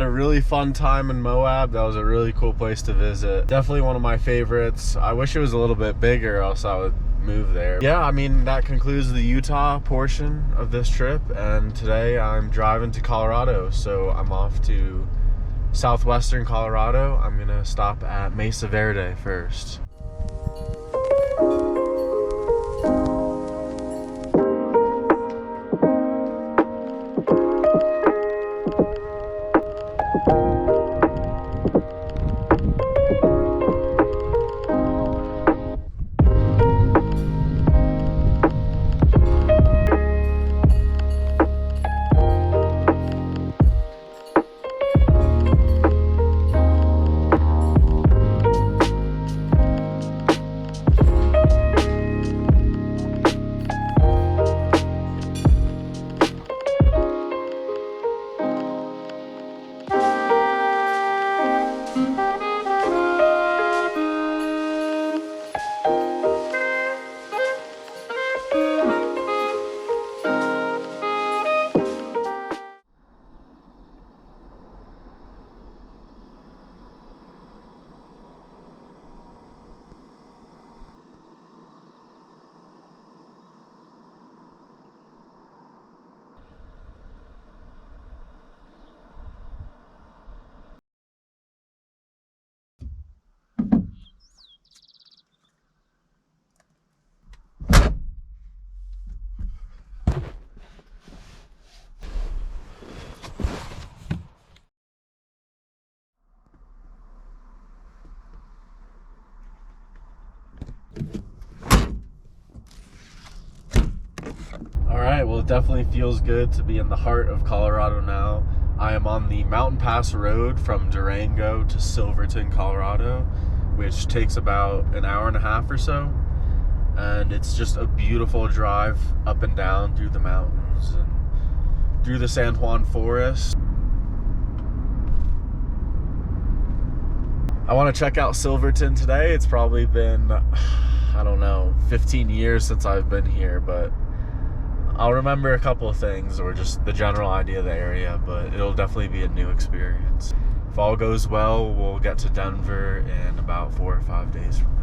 had a really fun time in Moab. That was a really cool place to visit. Definitely one of my favorites. I wish it was a little bit bigger, else I would move there. Yeah, I mean, that concludes the Utah portion of this trip, and today I'm driving to Colorado, so I'm off to southwestern Colorado. I'm gonna stop at Mesa Verde first. Alright, well, it definitely feels good to be in the heart of Colorado now. I am on the Mountain Pass Road from Durango to Silverton, Colorado, which takes about an hour and a half or so. And it's just a beautiful drive up and down through the mountains and through the San Juan forest. I want to check out Silverton today. It's probably been, I don't know, 15 years since I've been here, but I'll remember a couple of things, or just the general idea of the area, but it'll definitely be a new experience. If all goes well, we'll get to Denver in about 4 or 5 days from now.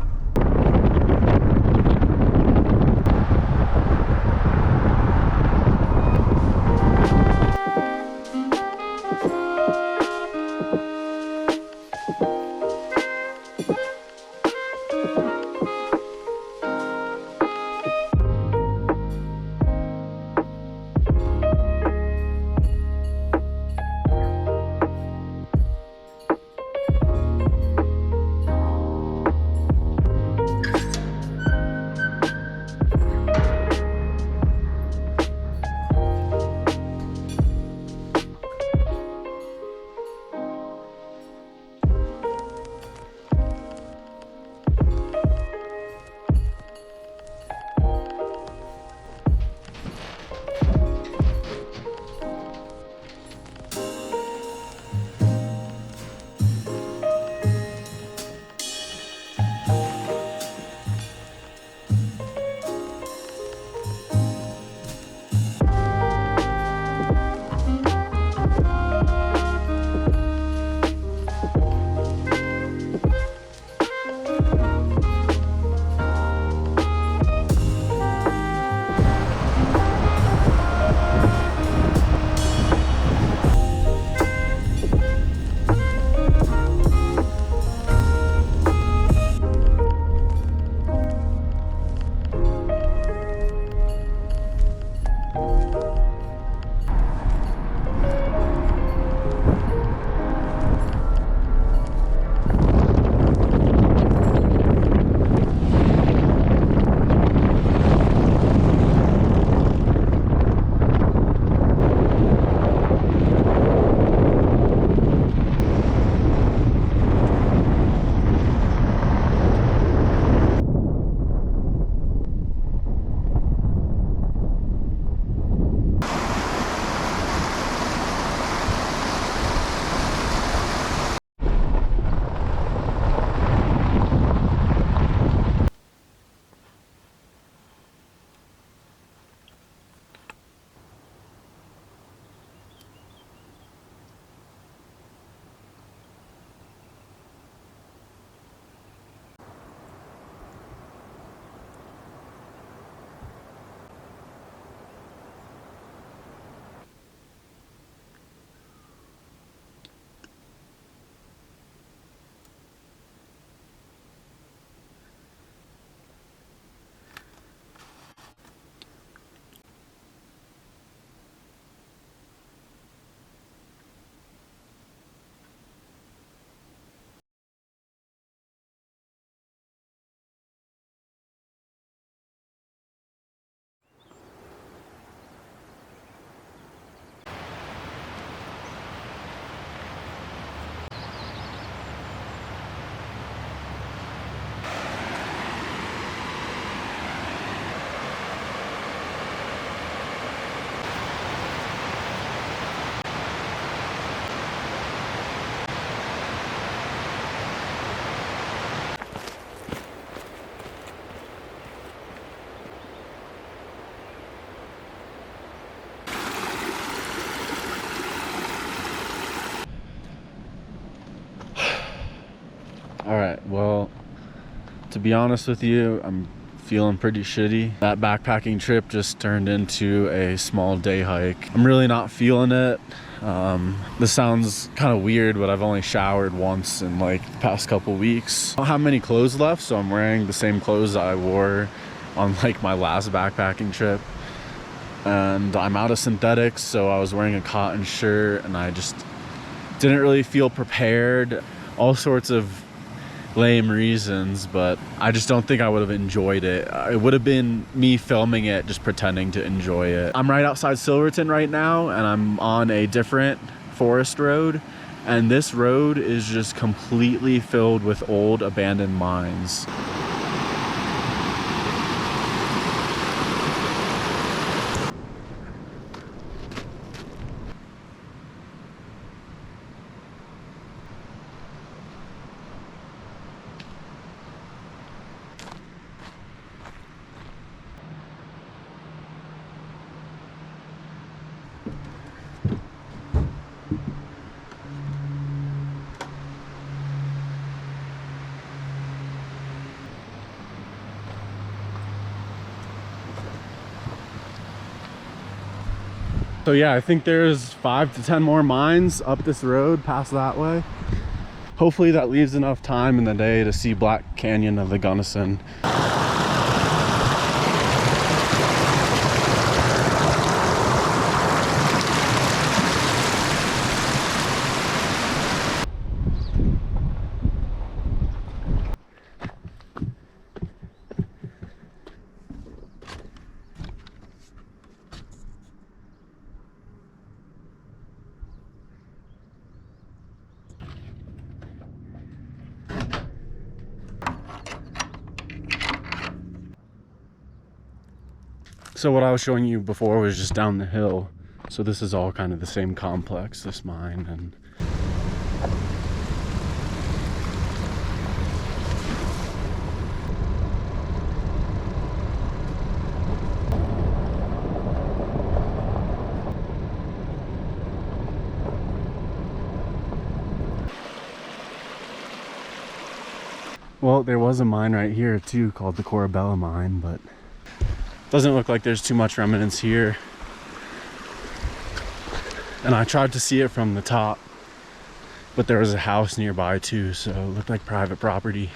To be honest with you, I'm feeling pretty shitty. That backpacking trip just turned into a small day hike. I'm really not feeling it. This sounds kind of weird, but I've only showered once in like the past couple weeks. I don't have many clothes left, so I'm wearing the same clothes I wore on like my last backpacking trip. And I'm out of synthetics, so I was wearing a cotton shirt and I just didn't really feel prepared. All sorts of lame reasons, but I just don't think I would have enjoyed it. It would have been me filming it, just pretending to enjoy it. I'm right outside Silverton right now, and I'm on a different forest road, and this road is just completely filled with old abandoned mines. So yeah, I think there's 5 to 10 more mines up this road past that way. Hopefully that leaves enough time in the day to see Black Canyon of the Gunnison. So what I was showing you before was just down the hill. So this is all kind of the same complex, this mine. And well, there was a mine right here too called the Corabella mine, but doesn't look like there's too much remnants here. And I tried to see it from the top, but there was a house nearby too, so it looked like private property.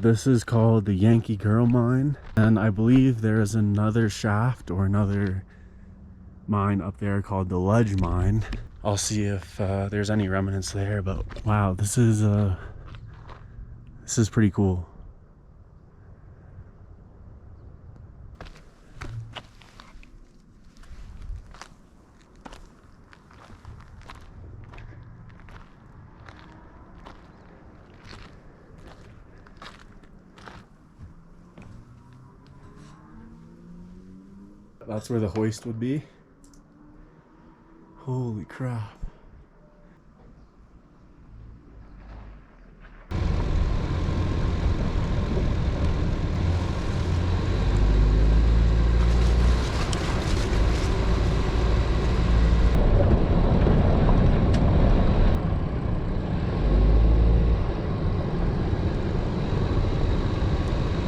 This is called the Yankee Girl Mine, and I believe there is another shaft or another mine up there called the Ledge Mine. I'll see if there's any remnants there, but wow, this is pretty cool. That's where the hoist would be. Holy crap.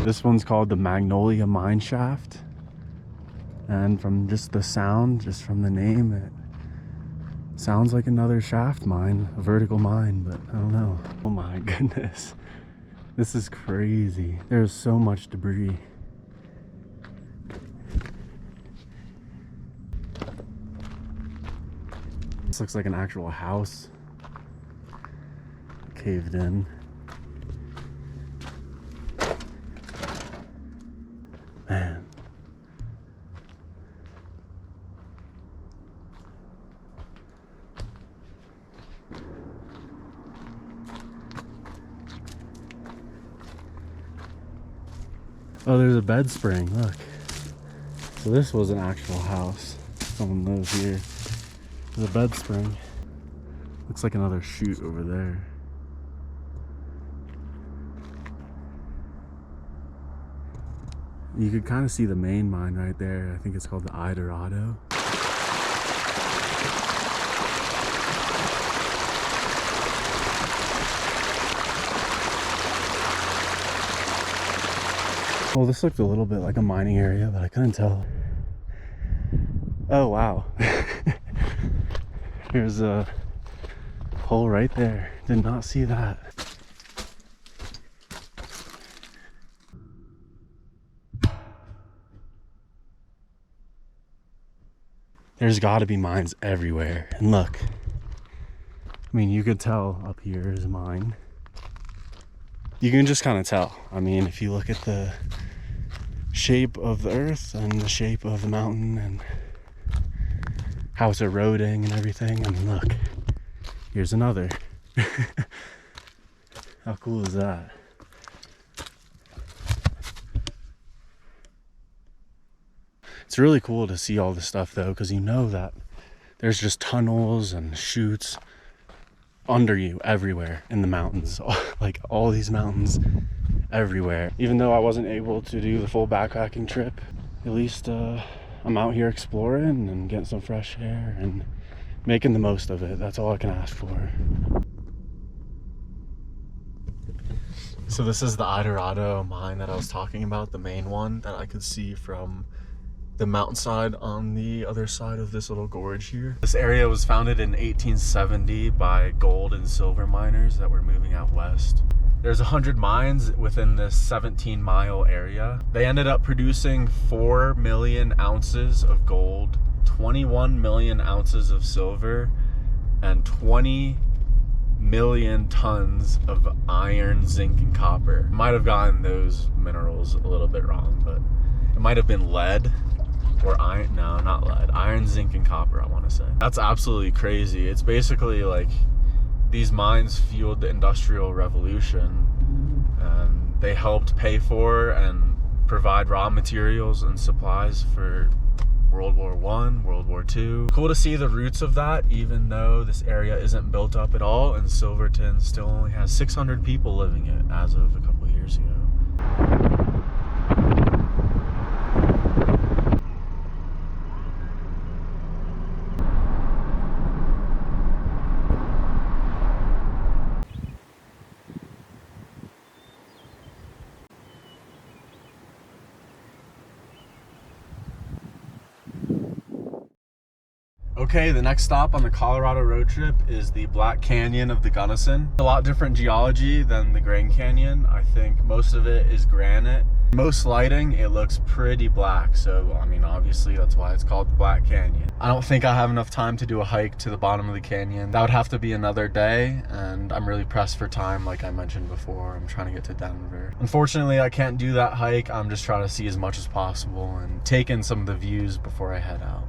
This one's called the Magnolia mine shaft. And from just the sound, just from the name, it sounds like another shaft mine, a vertical mine, but I don't know. Oh my goodness. This is crazy. There's so much debris. This looks like an actual house caved in. Man. Oh, there's a bed spring, look. So this was an actual house. Someone lives here. There's a bed spring. Looks like another chute over there. You could kind of see the main mine right there. I think it's called the Eidorado. Well, this looked a little bit like a mining area, but I couldn't tell. Oh, wow. There's a hole right there. Did not see that. There's got to be mines everywhere. And look, I mean, you could tell up here is a mine. You can just kind of tell. I mean, if you look at the shape of the earth and the shape of the mountain and how it's eroding and everything. I mean, look, here's another. How cool is that? It's really cool to see all this stuff though, because you know that there's just tunnels and chutes under you everywhere in the mountains. Like all these mountains everywhere. Even though I wasn't able to do the full backpacking trip, at least I'm out here exploring and getting some fresh air and making the most of it. That's all I can ask for. So this is the Eidorado mine that I was talking about, the main one that I could see from the mountainside on the other side of this little gorge here. This area was founded in 1870 by gold and silver miners that were moving out west. There's 100 mines within this 17-mile area. They ended up producing 4 million ounces of gold, 21 million ounces of silver, and 20 million tons of iron, zinc, and copper. Might have gotten those minerals a little bit wrong, but it might have been lead. Or iron, no, not lead. Iron, zinc, and copper, I want to say. That's absolutely crazy. It's basically like these mines fueled the Industrial Revolution, and they helped pay for and provide raw materials and supplies for World War I, World War II. Cool to see the roots of that, even though this area isn't built up at all, and Silverton still only has 600 people living in it as of a couple of years ago. Okay, the next stop on the Colorado road trip is the Black Canyon of the Gunnison. A lot different geology than the Grand Canyon. I think most of it is granite. Most lighting, it looks pretty black. So, I mean, obviously that's why it's called the Black Canyon. I don't think I have enough time to do a hike to the bottom of the canyon. That would have to be another day, and I'm really pressed for time like I mentioned before. I'm trying to get to Denver. Unfortunately, I can't do that hike. I'm just trying to see as much as possible and take in some of the views before I head out.